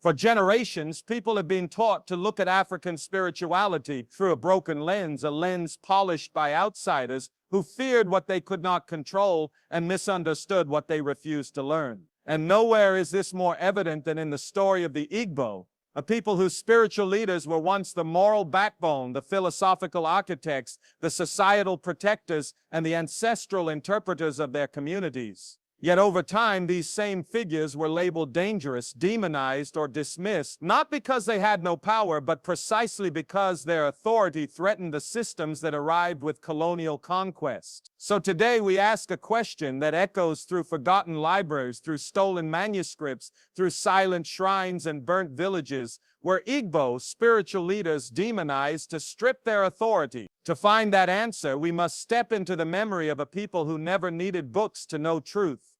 For generations, people have been taught to look at African spirituality through a broken lens, a lens polished by outsiders who feared what they could not control and misunderstood what they refused to learn. And nowhere is this more evident than in the story of the Igbo, a people whose spiritual leaders were once the moral backbone, the philosophical architects, the societal protectors, and the ancestral interpreters of their communities. Yet over time, these same figures were labeled dangerous, demonized, or dismissed, not because they had no power, but precisely because their authority threatened the systems that arrived with colonial conquest. So today we ask a question that echoes through forgotten libraries, through stolen manuscripts, through silent shrines and burnt villages. Were Igbo spiritual leaders demonized to strip their authority? To find that answer, we must step into the memory of a people who never needed books to know truth,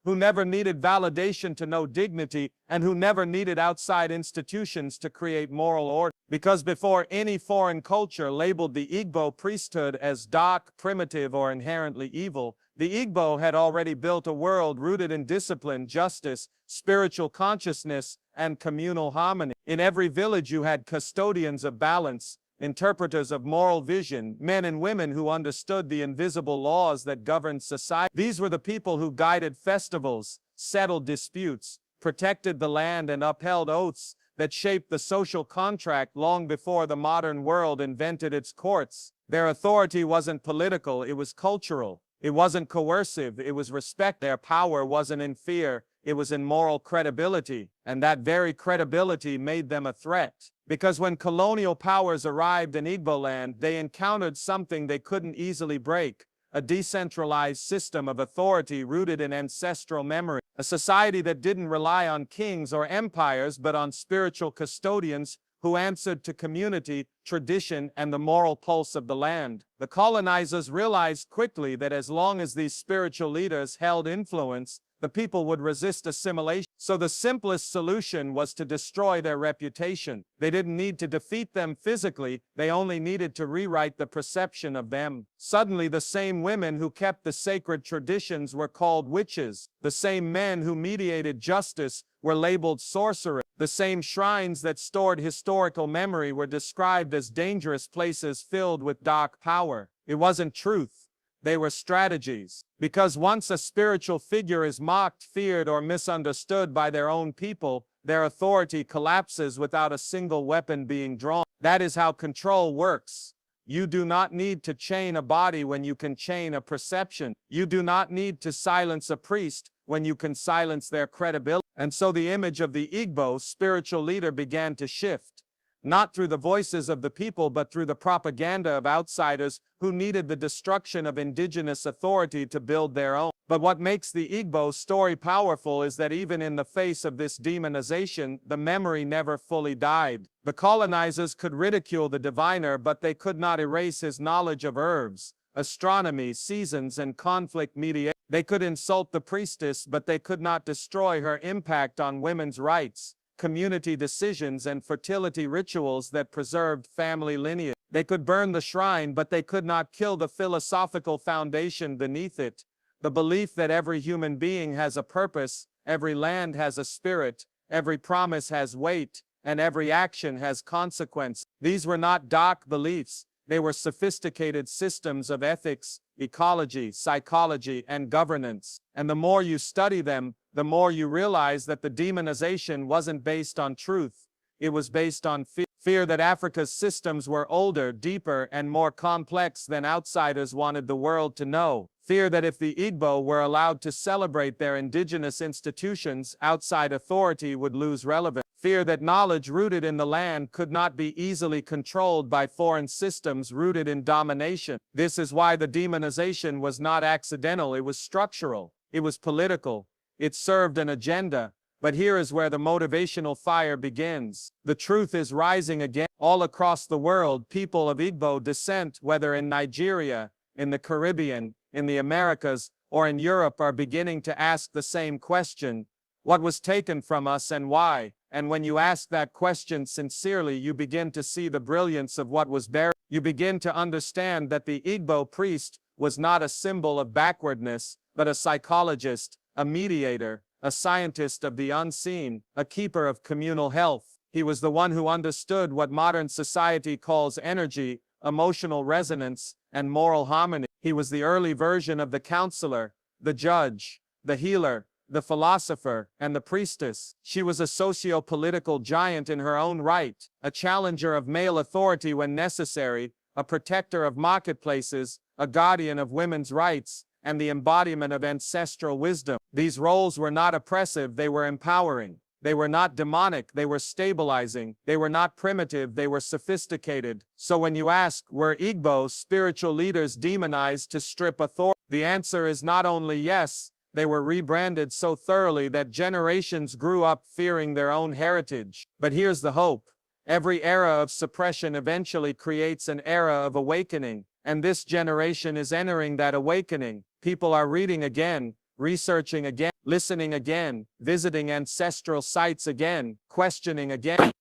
who never needed validation to know dignity, and who never needed outside institutions to create moral order. Because before any foreign culture labeled the Igbo priesthood as dark, primitive, or inherently evil, the Igbo had already built a world rooted in discipline, justice, spiritual consciousness, and communal harmony. In every village you had custodians of balance, interpreters of moral vision, men and women who understood the invisible laws that governed society. These were the people who guided festivals, settled disputes, protected the land, and upheld oaths that shaped the social contract long before the modern world invented its courts. Their authority wasn't political, it was cultural. It wasn't coercive, it was respect. Their power wasn't in fear, it was in moral credibility, and that very credibility made them a threat. Because when colonial powers arrived in Igboland, they encountered something they couldn't easily break: a decentralized system of authority rooted in ancestral memory, a society that didn't rely on kings or empires but on spiritual custodians who answered to community, tradition, and the moral pulse of the land. The colonizers realized quickly that as long as these spiritual leaders held influence, the people would resist assimilation. So the simplest solution was to destroy their reputation. They didn't need to defeat them physically, they only needed to rewrite the perception of them. Suddenly, the same women who kept the sacred traditions were called witches. The same men who mediated justice were labeled sorcerers. The same shrines that stored historical memory were described as dangerous places filled with dark power. It wasn't truth. They were strategies. Because once a spiritual figure is mocked, feared, or misunderstood by their own people, their authority collapses without a single weapon being drawn. That is how control works. You do not need to chain a body when you can chain a perception. You do not need to silence a priest when you can silence their credibility. And so the image of the Igbo spiritual leader began to shift. Not through the voices of the people, but through the propaganda of outsiders who needed the destruction of indigenous authority to build their own. But what makes the Igbo story powerful is that even in the face of this demonization, the memory never fully died. The colonizers could ridicule the diviner, but they could not erase his knowledge of herbs, astronomy, seasons, and conflict mediation. They could insult the priestess, but they could not destroy her impact on women's rights, community decisions, and fertility rituals that preserved family lineage. They could burn the shrine, but they could not kill the philosophical foundation beneath it, the belief that every human being has a purpose, every land has a spirit, every promise has weight, and every action has consequence. These were not dark beliefs. They were sophisticated systems of ethics, ecology, psychology, and governance. And the more you study them, the more you realize that the demonization wasn't based on truth. It was based on fear. Fear that Africa's systems were older, deeper, and more complex than outsiders wanted the world to know. Fear that if the Igbo were allowed to celebrate their indigenous institutions, outside authority would lose relevance. Fear that knowledge rooted in the land could not be easily controlled by foreign systems rooted in domination. This is why the demonization was not accidental, it was structural, it was political, it served an agenda. But here is where the motivational fire begins. The truth is rising again. All across the world, people of Igbo descent, whether in Nigeria, in the Caribbean, in the Americas, or in Europe, are beginning to ask the same question: what was taken from us and why? And when you ask that question sincerely, you begin to see the brilliance of what was buried. You begin to understand that the Igbo priest was not a symbol of backwardness, but a psychologist, a mediator, a scientist of the unseen, a keeper of communal health. He was the one who understood what modern society calls energy, emotional resonance, and moral harmony. He was the early version of the counselor, the judge, the healer, the philosopher, and the priestess. She was a socio-political giant in her own right, a challenger of male authority when necessary, a protector of marketplaces, a guardian of women's rights, and the embodiment of ancestral wisdom. These roles were not oppressive, they were empowering. They were not demonic, they were stabilizing. They were not primitive, they were sophisticated. So when you ask, were Igbo spiritual leaders demonized to strip authority? The answer is not only yes, they were rebranded so thoroughly that generations grew up fearing their own heritage. But here's the hope. Every era of suppression eventually creates an era of awakening, and this generation is entering that awakening. People are reading again, researching again, listening again, visiting ancestral sites again, questioning again.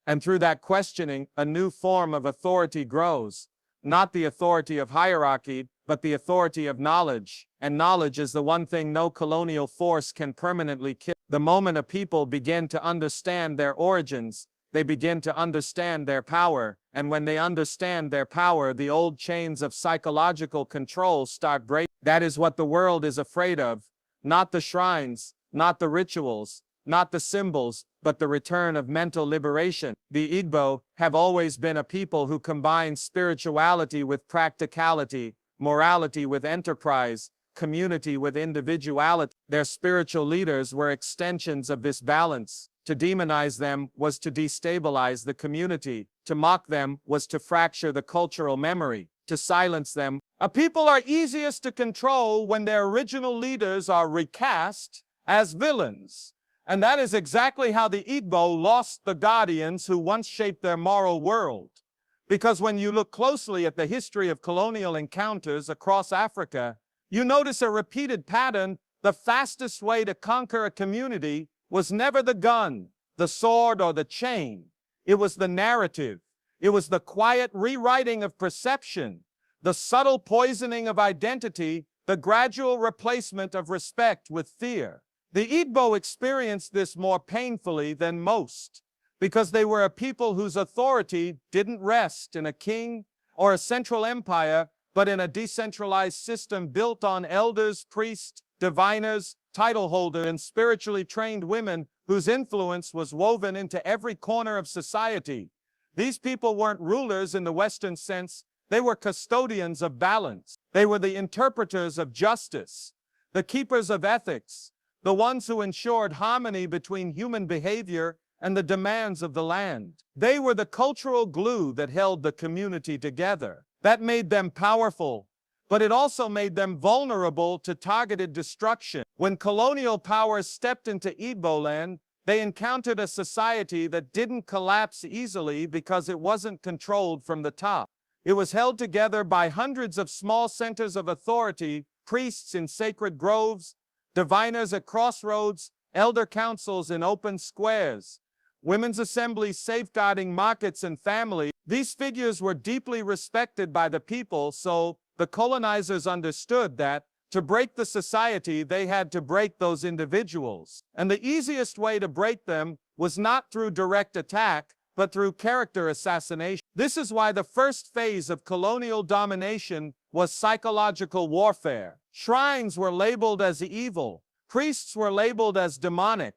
And through that questioning, a new form of authority grows. Not the authority of hierarchy, but the authority of knowledge. And knowledge is the one thing no colonial force can permanently kill. The moment a people begin to understand their origins, they begin to understand their power. And when they understand their power, the old chains of psychological control start breaking. That is what the world is afraid of. Not the shrines, not the rituals, not the symbols, but the return of mental liberation. The Igbo have always been a people who combine spirituality with practicality, morality with enterprise, community with individuality. Their spiritual leaders were extensions of this balance. To demonize them was to destabilize the community. To mock them was to fracture the cultural memory. To silence them. A people are easiest to control when their original leaders are recast as villains. And that is exactly how the Igbo lost the guardians who once shaped their moral world. Because when you look closely at the history of colonial encounters across Africa, you notice a repeated pattern. The fastest way to conquer a community was never the gun, the sword, or the chain. It was the narrative. It was the quiet rewriting of perception, the subtle poisoning of identity, the gradual replacement of respect with fear. The Igbo experienced this more painfully than most, because they were a people whose authority didn't rest in a king or a central empire, but in a decentralized system built on elders, priests, diviners, title holders, and spiritually trained women whose influence was woven into every corner of society. These people weren't rulers in the Western sense. They were custodians of balance. They were the interpreters of justice, the keepers of ethics, the ones who ensured harmony between human behavior and the demands of the land. They were the cultural glue that held the community together. That made them powerful, but it also made them vulnerable to targeted destruction. When colonial powers stepped into Igboland, they encountered a society that didn't collapse easily because it wasn't controlled from the top. It was held together by hundreds of small centers of authority, priests in sacred groves, diviners at crossroads, elder councils in open squares, women's assemblies safeguarding markets and families. These figures were deeply respected by the people, so the colonizers understood that to break the society, they had to break those individuals. And the easiest way to break them was not through direct attack, but through character assassination. This is why the first phase of colonial domination was psychological warfare. Shrines were labeled as evil. Priests were labeled as demonic.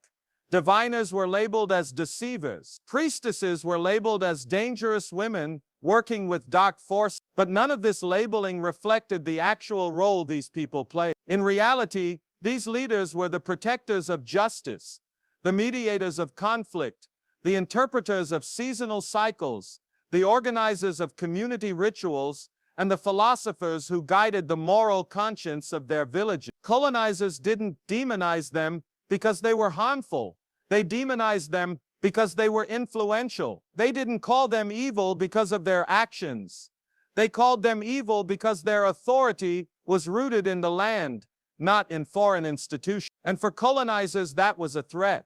Diviners were labeled as deceivers. Priestesses were labeled as dangerous women working with dark forces. But none of this labeling reflected the actual role these people played. In reality, these leaders were the protectors of justice, the mediators of conflict, the interpreters of seasonal cycles, the organizers of community rituals, and the philosophers who guided the moral conscience of their villages. Colonizers didn't demonize them because they were harmful. They demonized them because they were influential. They didn't call them evil because of their actions. They called them evil because their authority was rooted in the land, not in foreign institutions. And for colonizers, that was a threat.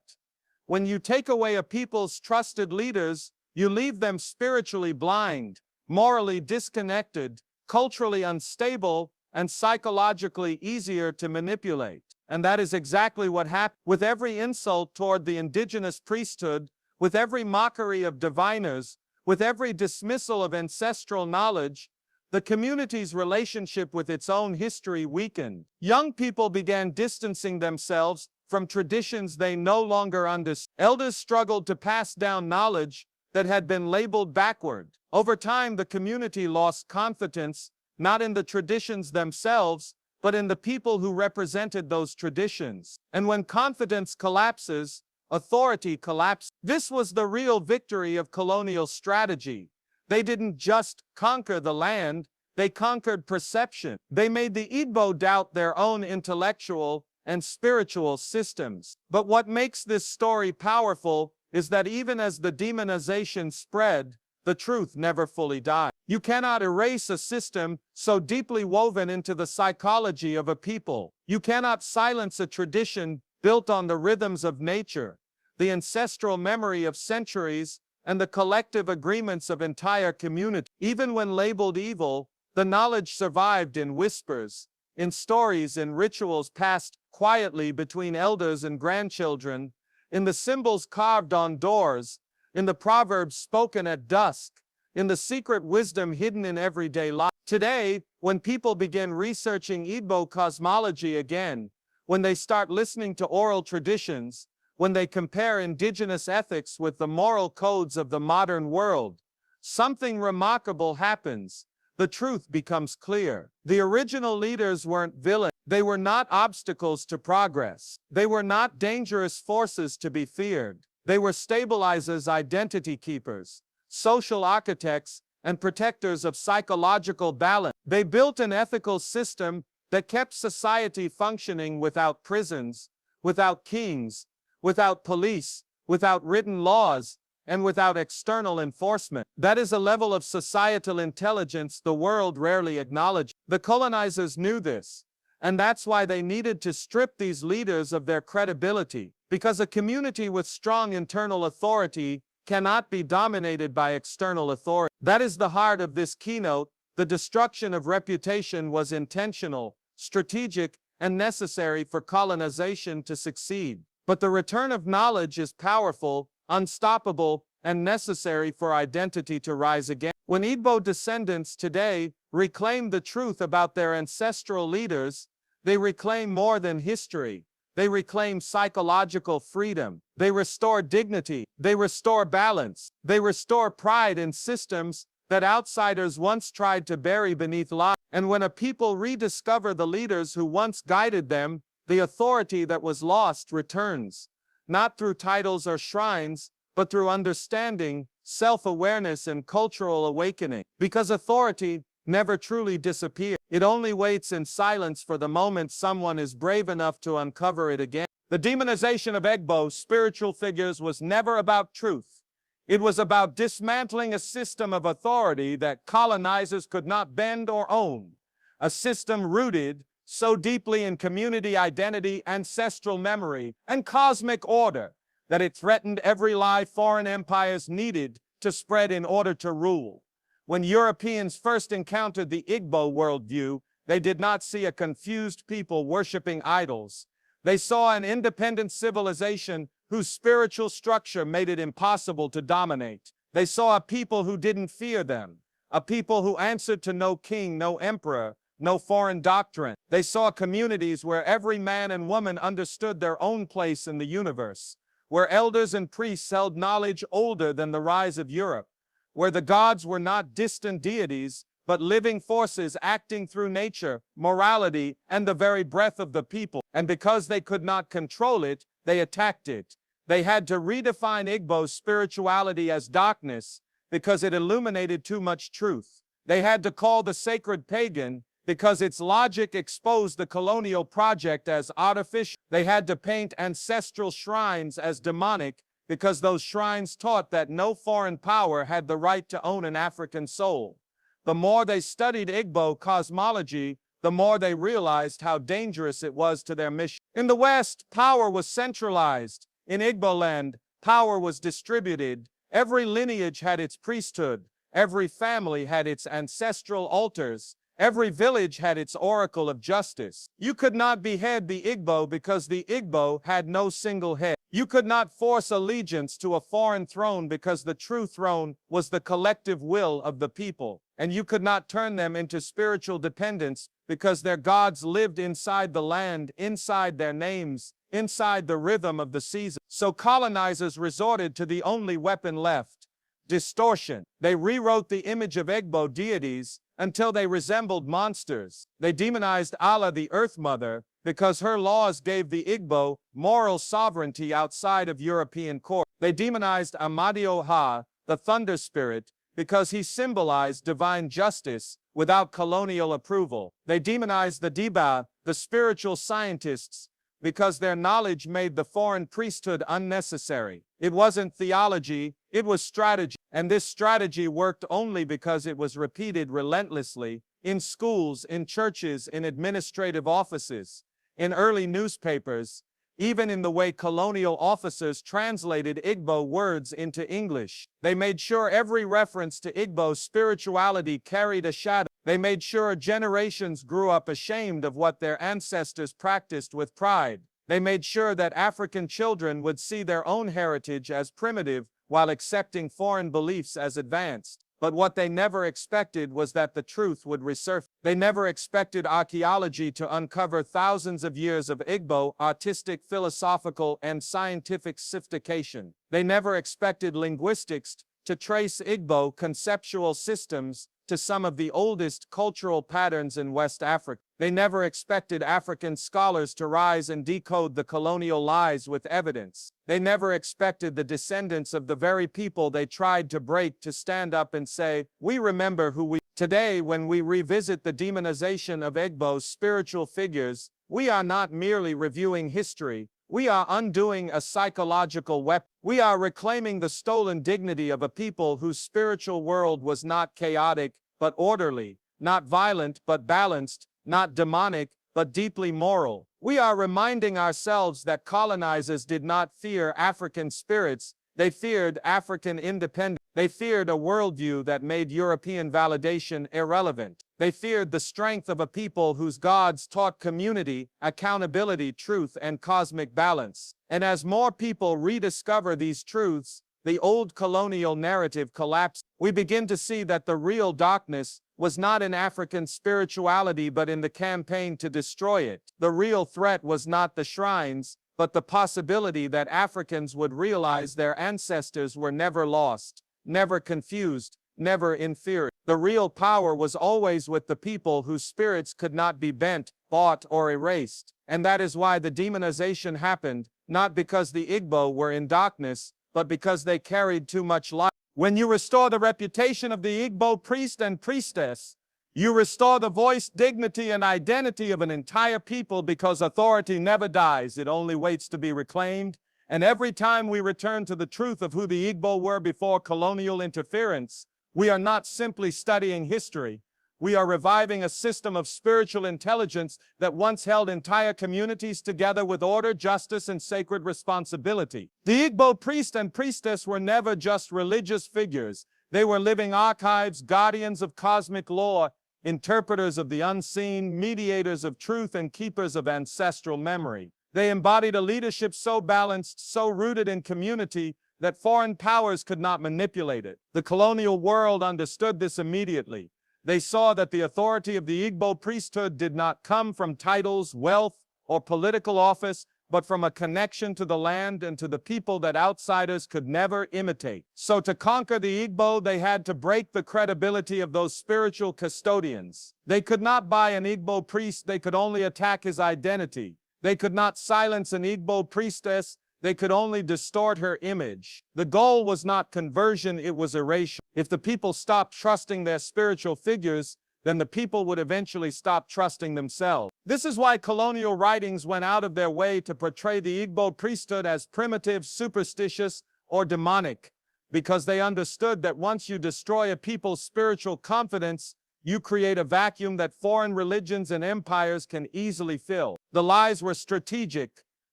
When you take away a people's trusted leaders, you leave them spiritually blind, morally disconnected, culturally unstable, and psychologically easier to manipulate. And that is exactly what happened. With every insult toward the indigenous priesthood, with every mockery of diviners, with every dismissal of ancestral knowledge, the community's relationship with its own history weakened. Young people began distancing themselves from traditions they no longer understood. Elders struggled to pass down knowledge that had been labeled backward. Over time, the community lost confidence, not in the traditions themselves, but in the people who represented those traditions. And when confidence collapses, authority collapses. This was the real victory of colonial strategy. They didn't just conquer the land, they conquered perception. They made the Igbo doubt their own intellectual and spiritual systems. But what makes this story powerful is that even as the demonization spread, the truth never fully died. You cannot erase a system so deeply woven into the psychology of a people. You cannot silence a tradition built on the rhythms of nature, the ancestral memory of centuries, and the collective agreements of entire communities. Even when labeled evil, the knowledge survived in whispers, in stories and rituals passed quietly between elders and grandchildren, in the symbols carved on doors, in the proverbs spoken at dusk, in the secret wisdom hidden in everyday life. Today, when people begin researching Igbo cosmology again, when they start listening to oral traditions, when they compare indigenous ethics with the moral codes of the modern world, something remarkable happens. The truth becomes clear. The original leaders weren't villains. They were not obstacles to progress. They were not dangerous forces to be feared. They were stabilizers, identity keepers, social architects, and protectors of psychological balance. They built an ethical system that kept society functioning without prisons, without kings, without police, without written laws, and without external enforcement. That is a level of societal intelligence the world rarely acknowledges. The colonizers knew this, and that's why they needed to strip these leaders of their credibility, because a community with strong internal authority cannot be dominated by external authority. That is the heart of this keynote. The destruction of reputation was intentional, strategic, and necessary for colonization to succeed. But the return of knowledge is powerful, unstoppable, and necessary for identity to rise again. When Igbo descendants today reclaim the truth about their ancestral leaders, they reclaim more than history. They reclaim psychological freedom. They restore dignity. They restore balance. They restore pride in systems that outsiders once tried to bury beneath lies. And when a people rediscover the leaders who once guided them, the authority that was lost returns, not through titles or shrines, but through understanding, self-awareness, and cultural awakening. Because authority never truly disappears. It only waits in silence for the moment someone is brave enough to uncover it again. The demonization of Igbo spiritual figures was never about truth. It was about dismantling a system of authority that colonizers could not bend or own. A system rooted so deeply in community identity, ancestral memory, and cosmic order that it threatened every lie foreign empires needed to spread in order to rule. When Europeans first encountered the Igbo worldview, they did not see a confused people worshiping idols. They saw an independent civilization whose spiritual structure made it impossible to dominate. They saw a people who didn't fear them, a people who answered to no king, no emperor, no foreign doctrine. They saw communities where every man and woman understood their own place in the universe, where elders and priests held knowledge older than the rise of Europe, where the gods were not distant deities, but living forces acting through nature, morality, and the very breath of the people. And because they could not control it, they attacked it. They had to redefine Igbo's spirituality as darkness because it illuminated too much truth. They had to call the sacred pagan because its logic exposed the colonial project as artificial. They had to paint ancestral shrines as demonic because those shrines taught that no foreign power had the right to own an African soul. The more they studied Igbo cosmology, the more they realized how dangerous it was to their mission. In the West, power was centralized. In Igboland, power was distributed. Every lineage had its priesthood. Every family had its ancestral altars. Every village had its oracle of justice. You could not behead the Igbo because the Igbo had no single head. You could not force allegiance to a foreign throne because the true throne was the collective will of the people. And you could not turn them into spiritual dependents because their gods lived inside the land, inside their names, inside the rhythm of the season. So colonizers resorted to the only weapon left: distortion. They rewrote the image of Igbo deities until they resembled monsters. They demonized Allah, the Earth Mother, because her laws gave the Igbo moral sovereignty outside of European court. They demonized Amadio Ha, the Thunder Spirit, because he symbolized divine justice without colonial approval. They demonized the Dibia, the spiritual scientists, because their knowledge made the foreign priesthood unnecessary. It wasn't theology, it was strategy. And this strategy worked only because it was repeated relentlessly in schools, in churches, in administrative offices, in early newspapers, even in the way colonial officers translated Igbo words into English. They made sure every reference to Igbo spirituality carried a shadow. They made sure generations grew up ashamed of what their ancestors practiced with pride. They made sure that African children would see their own heritage as primitive while accepting foreign beliefs as advanced. But what they never expected was that the truth would resurface. They never expected archaeology to uncover thousands of years of Igbo artistic, philosophical, and scientific sophistication. They never expected linguistics to trace Igbo conceptual systems to some of the oldest cultural patterns in West Africa. They never expected African scholars to rise and decode the colonial lies with evidence. They never expected the descendants of the very people they tried to break to stand up and say, "We remember who we." Today, when we revisit the demonization of Igbo's spiritual figures, we are not merely reviewing history. We are undoing a psychological weapon. We are reclaiming the stolen dignity of a people whose spiritual world was not chaotic, but orderly, not violent, but balanced, not demonic, but deeply moral. We are reminding ourselves that colonizers did not fear African spirits. They feared African independence. They feared a worldview that made European validation irrelevant. They feared the strength of a people whose gods taught community, accountability, truth, and cosmic balance. And as more people rediscover these truths, the old colonial narrative collapses. We begin to see that the real darkness was not in African spirituality but in the campaign to destroy it. The real threat was not the shrines, but the possibility that Africans would realize their ancestors were never lost, never confused, never inferior. The real power was always with the people whose spirits could not be bent, bought, or erased. And that is why the demonization happened, not because the Igbo were in darkness, but because they carried too much light. When you restore the reputation of the Igbo priest and priestess, you restore the voice, dignity, and identity of an entire people, because authority never dies, it only waits to be reclaimed. And every time we return to the truth of who the Igbo were before colonial interference, we are not simply studying history. We are reviving a system of spiritual intelligence that once held entire communities together with order, justice, and sacred responsibility. The Igbo priest and priestess were never just religious figures. They were living archives, guardians of cosmic law, interpreters of the unseen, mediators of truth, and keepers of ancestral memory. They embodied a leadership so balanced, so rooted in community, that foreign powers could not manipulate it. The colonial world understood this immediately. They saw that the authority of the Igbo priesthood did not come from titles, wealth, or political office, but from a connection to the land and to the people that outsiders could never imitate. So to conquer the Igbo, they had to break the credibility of those spiritual custodians. They could not buy an Igbo priest, they could only attack his identity. They could not silence an Igbo priestess, they could only distort her image. The goal was not conversion, it was erasure. If the people stopped trusting their spiritual figures, then the people would eventually stop trusting themselves. This is why colonial writings went out of their way to portray the Igbo priesthood as primitive, superstitious, or demonic, because they understood that once you destroy a people's spiritual confidence, you create a vacuum that foreign religions and empires can easily fill. The lies were strategic.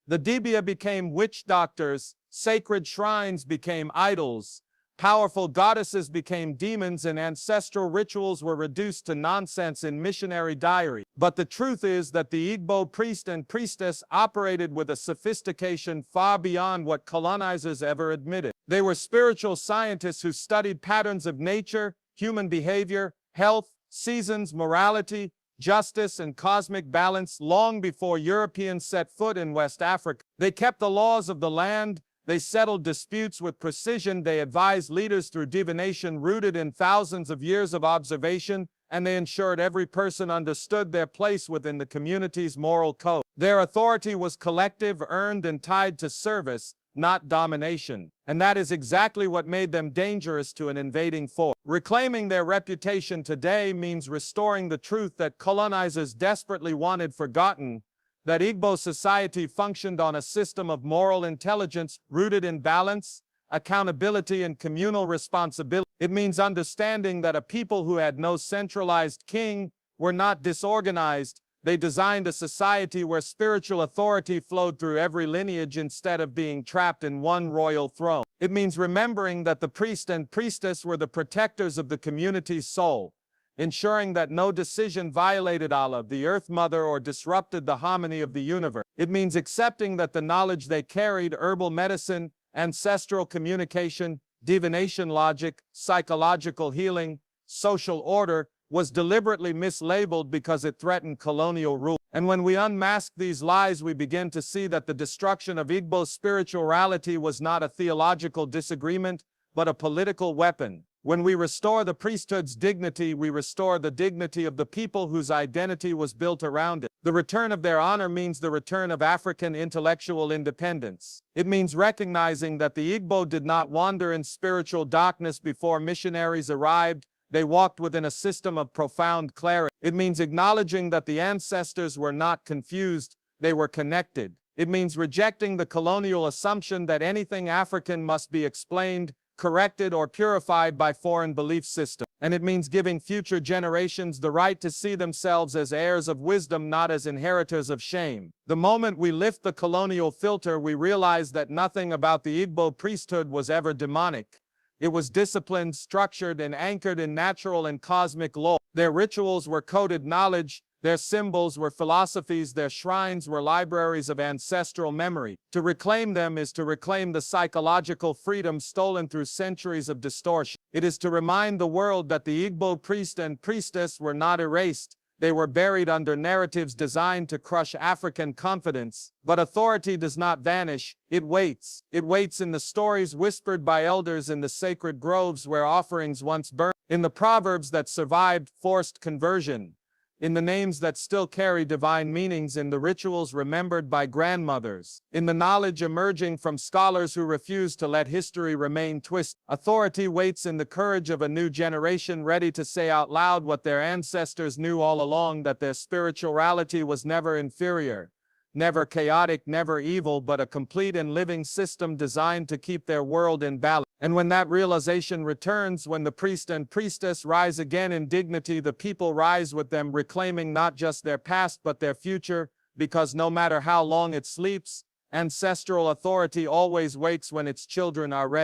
The Dibia became witch doctors, sacred shrines became idols, Powerful goddesses became demons and ancestral rituals were reduced to nonsense in missionary diary. But the truth is that the Igbo priest and priestess operated with a sophistication far beyond what colonizers ever admitted. They were spiritual scientists who studied patterns of nature, human behavior, health, seasons, morality, justice, and cosmic balance long before Europeans set foot in West Africa. They kept the laws of the land. They settled disputes with precision, they advised leaders through divination rooted in thousands of years of observation, and they ensured every person understood their place within the community's moral code. Their authority was collective, earned, and tied to service, not domination. And that is exactly what made them dangerous to an invading force. Reclaiming their reputation today means restoring the truth that colonizers desperately wanted forgotten, that Igbo society functioned on a system of moral intelligence rooted in balance, accountability, and communal responsibility. It means understanding that a people who had no centralized king were not disorganized. They designed a society where spiritual authority flowed through every lineage instead of being trapped in one royal throne. It means remembering that the priest and priestess were the protectors of the community's soul, ensuring that no decision violated Allah, the Earth Mother, or disrupted the harmony of the universe. It means accepting that the knowledge they carried, herbal medicine, ancestral communication, divination logic, psychological healing, social order, was deliberately mislabeled because it threatened colonial rule. And when we unmask these lies, we begin to see that the destruction of Igbo spirituality was not a theological disagreement, but a political weapon. When we restore the priesthood's dignity, we restore the dignity of the people whose identity was built around it. The return of their honor means the return of African intellectual independence. It means recognizing that the Igbo did not wander in spiritual darkness before missionaries arrived. They walked within a system of profound clarity. It means acknowledging that the ancestors were not confused, they were connected. It means rejecting the colonial assumption that anything African must be explained, corrected, or purified by foreign belief systems. And it means giving future generations the right to see themselves as heirs of wisdom, not as inheritors of shame. The moment we lift the colonial filter, we realize that nothing about the Igbo priesthood was ever demonic. It was disciplined, structured, and anchored in natural and cosmic law. Their rituals were coded knowledge, their symbols were philosophies, their shrines were libraries of ancestral memory. To reclaim them is to reclaim the psychological freedom stolen through centuries of distortion. It is to remind the world that the Igbo priest and priestess were not erased. They were buried under narratives designed to crush African confidence. But authority does not vanish, it waits. It waits in the stories whispered by elders in the sacred groves where offerings once burned, in the proverbs that survived forced conversion, in the names that still carry divine meanings, in the rituals remembered by grandmothers, in the knowledge emerging from scholars who refuse to let history remain twisted. Authority waits in the courage of a new generation ready to say out loud what their ancestors knew all along, that their spirituality was never inferior, never chaotic, never evil, but a complete and living system designed to keep their world in balance. And when that realization returns, when the priest and priestess rise again in dignity, the people rise with them, reclaiming not just their past but their future, because no matter how long it sleeps, ancestral authority always wakes when its children are ready.